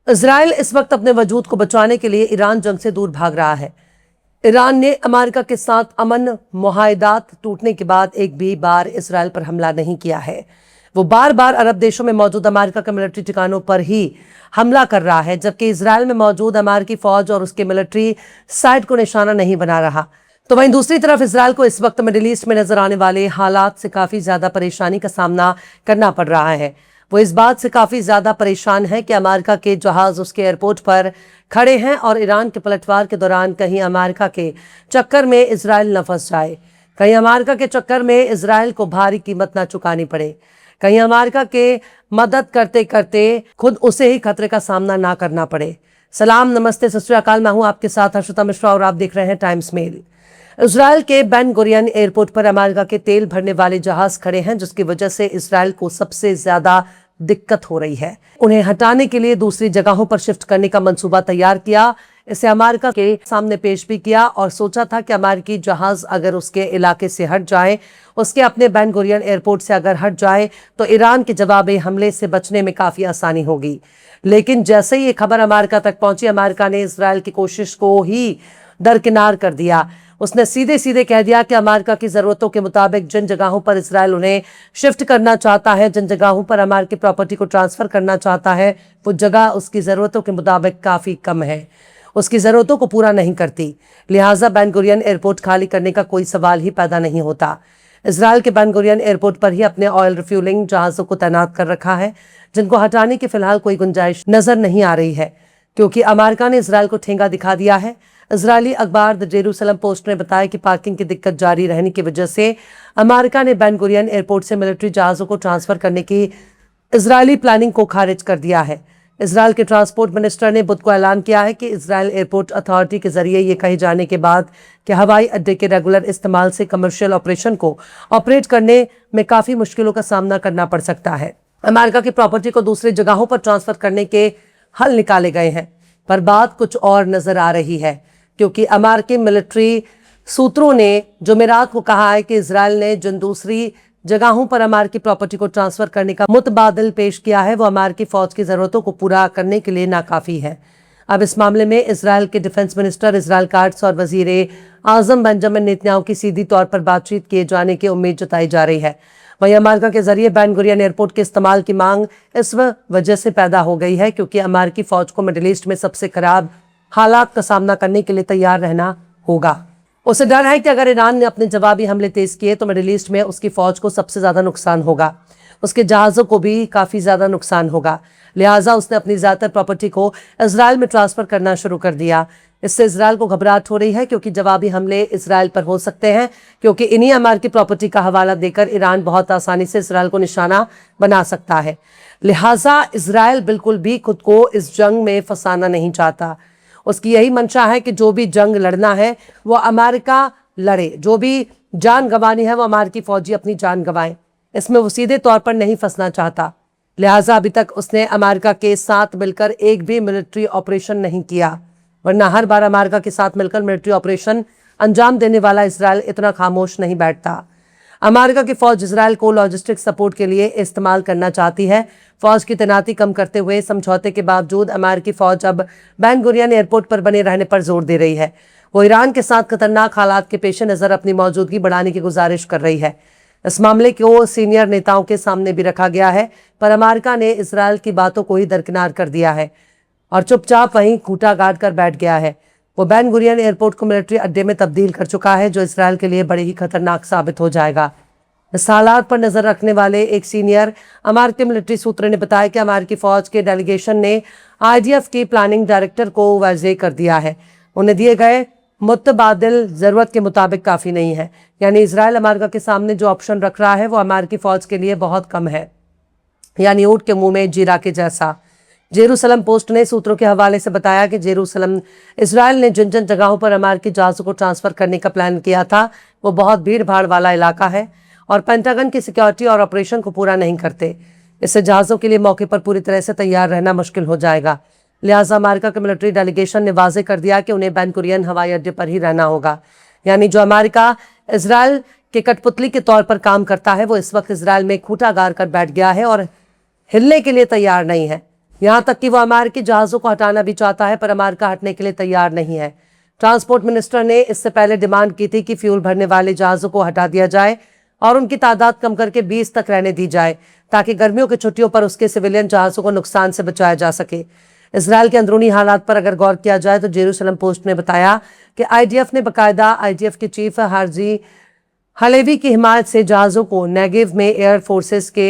Israel इस वक्त अपने वजूद को बचाने के लिए ईरान जंग से दूर भाग रहा है। ईरान ने अमेरिका के साथ अमन मुआहदात टूटने के बाद एक भी बार इजराइल पर हमला नहीं किया है। वो बार बार अरब देशों में मौजूद अमेरिका के मिलिट्री ठिकानों पर ही हमला कर रहा है, जबकि इजराइल में मौजूद अमेरिकी फौज और उसके मिलिट्री साइट को निशाना नहीं बना रहा। तो वहीं दूसरी तरफ इजराइल को इस वक्त मिडिल ईस्ट में नजर आने वाले हालात से काफी ज्यादा परेशानी का सामना करना पड़ रहा है। वो इस बात से काफी ज्यादा परेशान है कि अमेरिका के जहाज उसके एयरपोर्ट पर खड़े हैं और ईरान के पलटवार के दौरान कहीं अमेरिका के चक्कर में इजराइल न फंस जाए, कहीं अमेरिका के चक्कर में इजराइल को भारी कीमत न चुकानी पड़े, कहीं अमेरिका के मदद करते करते खुद उसे ही खतरे का सामना ना करना पड़े। सलाम, नमस्ते, सत श्री अकाल। मैं हूं आपके साथ हर्षिता मिश्रा और आप देख रहे हैं टाइम्स मेल। इजराइल के बेन गुरियन एयरपोर्ट पर अमेरिका के तेल भरने वाले जहाज खड़े हैं, जिसकी वजह से इजराइल को सबसे ज्यादा दिक्कत हो रही है। उन्हें हटाने के लिए दूसरी जगहों पर शिफ्ट करने का मंसूबा तैयार किया। इसे अमेरिका के सामने पेश भी किया और सोचा था कि अमेरिकी जहाज अगर उसके इलाके से हट जाए, उसके अपने बेन गुरियन एयरपोर्ट से अगर हट जाए, तो ईरान के जवाबी हमले से बचने में काफी आसानी होगी। लेकिन जैसे ही ये खबर अमेरिका तक पहुंची, अमेरिका ने इजराइल की कोशिश को ही दरकिनार कर दिया। उसने सीधे सीधे कह दिया कि अमेरिका की ज़रूरतों के मुताबिक जिन जगहों पर इजराइल उन्हें शिफ्ट करना चाहता है, जिन जगहों पर अमेरिकी प्रॉपर्टी को ट्रांसफ़र करना चाहता है, वो जगह उसकी ज़रूरतों के मुताबिक काफ़ी कम है, उसकी ज़रूरतों को पूरा नहीं करती। लिहाजा बेन गुरियन एयरपोर्ट खाली करने का कोई सवाल ही पैदा नहीं होता। इजराइल के बेन गुरियन एयरपोर्ट पर ही अपने ऑयल रिफ्यूलिंग जहाज़ों को तैनात कर रखा है, जिनको हटाने की फिलहाल कोई गुंजाइश नज़र नहीं आ रही है, क्योंकि अमेरिका ने इजराइल को ठेंगा दिखा दिया है। इजरायली अखबार द जेरूसलम पोस्ट ने बताया कि पार्किंग की दिक्कत जारी रहने की वजह से अमेरिका ने बेन गुरियन एयरपोर्ट से मिलिट्री जहाज़ों को ट्रांसफ़र करने की इजरायली प्लानिंग को खारिज कर दिया है। इजराइल के ट्रांसपोर्ट मिनिस्टर ने बुध को ऐलान किया है कि इजराइल एयरपोर्ट अथॉरिटी के जरिए ये कहे जाने के बाद कि हवाई अड्डे के रेगुलर इस्तेमाल से कमर्शियल ऑपरेशन को ऑपरेट करने में काफ़ी मुश्किलों का सामना करना पड़ सकता है। अमेरिका की प्रॉपर्टी को दूसरी जगहों पर ट्रांसफ़र करने के हल निकाले गए हैं, पर बात कुछ और नज़र आ रही है, क्योंकि अमेरिकी मिलिट्री सूत्रों ने जुमेरात को कहा है कि इजराइल ने जिन दूसरी जगहों पर अमेरिकी प्रॉपर्टी को ट्रांसफर करने का मुतबादिल पेश किया है, वो अमेरिकी फौज की ज़रूरतों को पूरा करने के लिए नाकाफ़ी है। अब इस मामले में इजराइल के डिफेंस मिनिस्टर इजराइल काट्स और वजीर आजम बेंजामिन नेतन्याहू की सीधी तौर पर बातचीत किए जाने की उम्मीद जताई जा रही है। वहीं अमेरिका के जरिए बेन गुरियन एयरपोर्ट के इस्तेमाल की मांग इस वजह से पैदा हो गई है क्योंकि अमेरिकी फौज को मिडिल ईस्ट में सबसे खराब हालात का सामना करने के लिए तैयार रहना होगा। उसे डर है कि अगर ईरान ने अपने जवाबी हमले तेज किए तो मिडिल ईस्ट में उसकी फौज को सबसे ज़्यादा नुकसान होगा, उसके जहाज़ों को भी काफ़ी ज़्यादा नुकसान होगा। लिहाजा उसने अपनी ज़्यादातर प्रॉपर्टी को इजराइल में ट्रांसफ़र करना शुरू कर दिया। इससे इजराइल को घबराहट हो रही है क्योंकि जवाबी हमले इजराइल पर हो सकते हैं, क्योंकि इन्हीं अमेरिकी प्रॉपर्टी का हवाला देकर ईरान बहुत आसानी से इजराइल को निशाना बना सकता है। लिहाजा इजराइल बिल्कुल भी खुद को इस जंग में फंसाना नहीं चाहता। उसकी यही मंशा है कि जो भी जंग लड़ना है वो अमेरिका लड़े, जो भी जान गंवानी है वो अमेरिकी फौजी अपनी जान गंवाएं। इसमें वो सीधे तौर पर नहीं फंसना चाहता। लिहाजा अभी तक उसने अमेरिका के साथ मिलकर एक भी मिलिट्री ऑपरेशन नहीं किया, वरना हर बार अमेरिका के साथ मिलकर मिलिट्री ऑपरेशन अंजाम देने वाला इजराइल इतना खामोश नहीं बैठता। अमेरिका की फौज इजराइल को लॉजिस्टिक सपोर्ट के लिए इस्तेमाल करना चाहती है। फौज की तैनाती कम करते हुए समझौते के बावजूद अमेरिकी फौज अब बेन गुरियन एयरपोर्ट पर बने रहने पर जोर दे रही है। वो ईरान के साथ खतरनाक हालात के पेश नज़र अपनी मौजूदगी बढ़ाने की गुजारिश कर रही है। इस मामले को सीनियर नेताओं के सामने भी रखा गया है, पर अमेरिका ने इजराइल की बातों को ही दरकिनार कर दिया है और चुपचाप वहीं खूंटा गाड़ कर बैठ गया है। वो बेन गुरियन एयरपोर्ट को मिलिट्री अड्डे में तब्दील कर चुका है, जो इजराइल के लिए बड़ी ही खतरनाक साबित हो जाएगा। इस हालात पर नजर रखने वाले एक सीनियर अमेरिकी मिलिट्री सूत्र ने बताया कि अमेरिकी फौज के डेलीगेशन ने आईडीएफ की प्लानिंग डायरेक्टर को वाज़ेह कर दिया है, उन्हें दिए गए मुतबादिल ज़रूरत के मुताबिक काफ़ी नहीं है। यानी इजराइल अमेरिका के सामने जो ऑप्शन रख रहा है वो अमेरिकी फौज के लिए बहुत कम है, यानी ऊँट के मुंह में जीरा के जैसा। जेरूसलम पोस्ट ने सूत्रों के हवाले से बताया कि जेरूसलम इजराइल ने जिन जिन जगहों पर अमेरिकी जहाज़ों को ट्रांसफ़र करने का प्लान किया था वो बहुत भीड़ भाड़ वाला इलाका है और पेंटागन की सिक्योरिटी और ऑपरेशन को पूरा नहीं करते। इससे जहाज़ों के लिए मौके पर पूरी तरह से तैयार रहना मुश्किल हो जाएगा। लिहाजा अमेरिका के मिलिट्री डेलीगेशन ने वाज़ेह कर दिया कि उन्हें बेन गुरियन हवाई अड्डे पर ही रहना होगा। यानी जो अमेरिका इजराइल के कठपुतली के तौर पर काम करता है वो इस वक्त इजराइल में खूंटा गाड़ कर बैठ गया है और हिलने के लिए तैयार नहीं है। यहां तक कि वो अमेरिकी जहाजों को हटाना भी चाहता है, पर अमेरिका हटने के लिए तैयार नहीं है। ट्रांसपोर्ट मिनिस्टर ने इससे पहले डिमांड की थी कि फ्यूल भरने वाले जहाजों को हटा दिया जाए और उनकी तादाद कम करके 20 तक रहने दी जाए, ताकि गर्मियों की छुट्टियों पर उसके सिविलियन जहाजों को नुकसान से बचाया जा सके। इसराइल के अंदरूनी हालात पर अगर गौर किया जाए तो जेरूसलम पोस्ट ने बताया कि आईडीएफ ने बाकायदा आईडीएफ के चीफ हार्जी हलेवी की हिमायत से जहाजों को नेगेव में एयर फोर्सेस के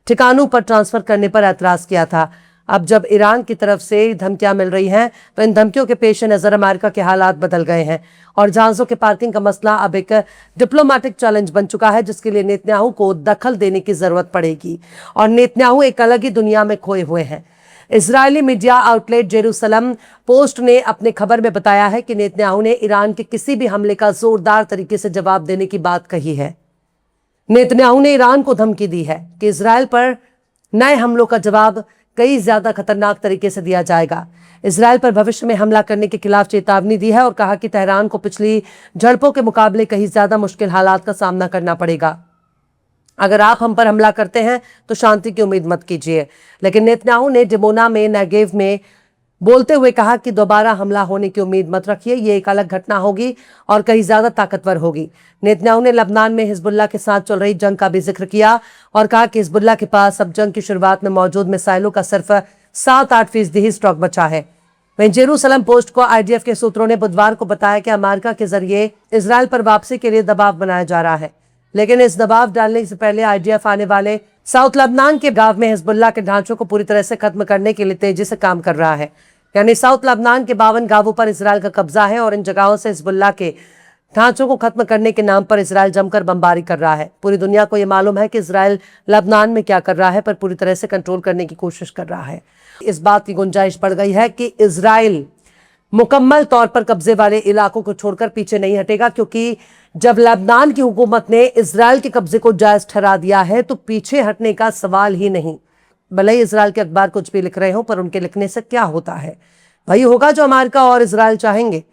ठिकानों पर ट्रांसफर करने पर ऐतराज किया था। अब जब ईरान की तरफ से धमकियां मिल रही हैं, तो इन धमकियों के पेश नजर अमेरिका के हालात बदल गए हैं और जहाजों के पार्किंग का मसला अब एक डिप्लोमेटिक चैलेंज बन चुका है, जिसके लिए नेतन्याहू को दखल देने की जरूरत पड़ेगी और नेतन्याहू एक अलग ही दुनिया में खोए हुए हैं। Israeli media outlet Jerusalem post ने अपने खबर में बताया है कि नेतन्याहू ने ईरान के किसी भी हमले का जोरदार तरीके से जवाब देने की बात कही है। नेतन्याहू ने ईरान को धमकी दी है कि इजरायल पर नए हमलों का जवाब कई ज्यादा खतरनाक तरीके से दिया जाएगा। इजरायल पर भविष्य में हमला करने के खिलाफ चेतावनी दी है और कहा कि तेहरान को पिछली झड़पों के मुकाबले कहीं ज्यादा मुश्किल हालात का सामना करना पड़ेगा। अगर आप हम पर हमला करते हैं तो शांति की उम्मीद मत कीजिए। लेकिन नेतन्याहू ने डिमोना में नेगेव में बोलते हुए कहा कि दोबारा हमला होने की उम्मीद मत रखिए, ये एक अलग घटना होगी और कहीं ज्यादा ताकतवर होगी। नेतन्याहू ने लबनान में हिजबुल्लाह के साथ चल रही जंग का भी जिक्र किया और कहा कि हिजबुल्लाह के पास अब जंग की शुरुआत में मौजूद मिसाइलों का सिर्फ 7-8% ही स्टॉक बचा है। वहीं जेरूसलम पोस्ट को आईडीएफ के सूत्रों ने बुधवार को बताया कि अमेरिका के जरिए इजरायल पर वापसी के लिए दबाव बनाया जा रहा है, लेकिन इस दबाव डालने से पहले आईडीएफ आने वाले साउथ लबनान के गांव में हिजबुल्लाह के ढांचों को पूरी तरह से खत्म करने के लिए तेजी से काम कर रहा है। यानी साउथ लबनान के 52 गांवों पर इजरायल का कब्जा है और इन जगहों से हिजबुल्लाह के ढांचों को खत्म करने के नाम पर इजरायल जमकर बमबारी कर रहा है। पूरी दुनिया को यह मालूम है कि इजरायल लबनान में क्या कर रहा है, पर पूरी तरह से कंट्रोल करने की कोशिश कर रहा है। इस बात की गुंजाइश बढ़ गई है कि इजरायल मुकम्मल तौर पर कब्जे वाले इलाकों को छोड़कर पीछे नहीं हटेगा, क्योंकि जब लबनान की हुकूमत ने इजरायल के कब्जे को जायज ठहरा दिया है तो पीछे हटने का सवाल ही नहीं। भले ही इजरायल के अखबार कुछ भी लिख रहे हो, पर उनके लिखने से क्या होता है, वही होगा जो अमेरिका और इजरायल चाहेंगे।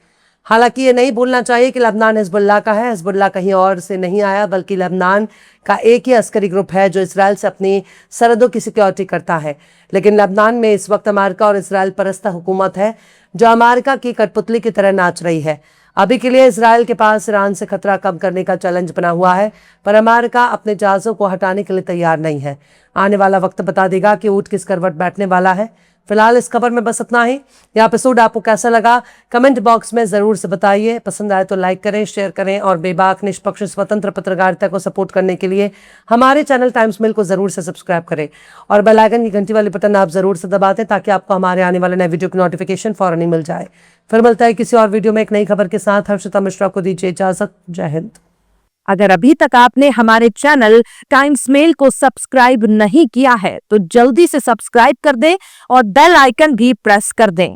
हालांकि ये नहीं भूलना चाहिए कि लबनान हिजबुल्लाह का है। हिजबुल्लाह कहीं और से नहीं आया, बल्कि लबनान का एक ही अस्करी ग्रुप है जो इजरायल से अपनी सरहदों की सिक्योरिटी करता है। लेकिन लबनान में इस वक्त अमेरिका और इजरायल परस्त हुकूमत है जो अमेरिका की कठपुतली की तरह नाच रही है। अभी के लिए इजरायल के पास ईरान से खतरा कम करने का चैलेंज बना हुआ है, पर अमेरिका अपने जहाजों को हटाने के लिए तैयार नहीं है। आने वाला वक्त बता देगा कि ऊंट किस करवट बैठने वाला है। फिलहाल इस खबर में बस इतना ही। यह एपिसोड आपको कैसा लगा कमेंट बॉक्स में जरूर से बताइए। पसंद आए तो लाइक करें, शेयर करें और बेबाक निष्पक्ष स्वतंत्र पत्रकारिता को सपोर्ट करने के लिए हमारे चैनल टाइम्स मिल को जरूर से सब्सक्राइब करें और बेल आइकन की घंटी वाली बटन आप जरूर से दबा दें, ताकि आपको हमारे आने वाले नए वीडियो की नोटिफिकेशन फौरन ही मिल जाए। फिर मिलता है किसी और वीडियो में एक नई खबर के साथ। हर्षिता मिश्रा को दीजिए इजाजत। जय हिंद। अगर अभी तक आपने हमारे चैनल टाइम्स मेल को सब्सक्राइब नहीं किया है तो जल्दी से सब्सक्राइब कर दें और बेल आइकन भी प्रेस कर दें।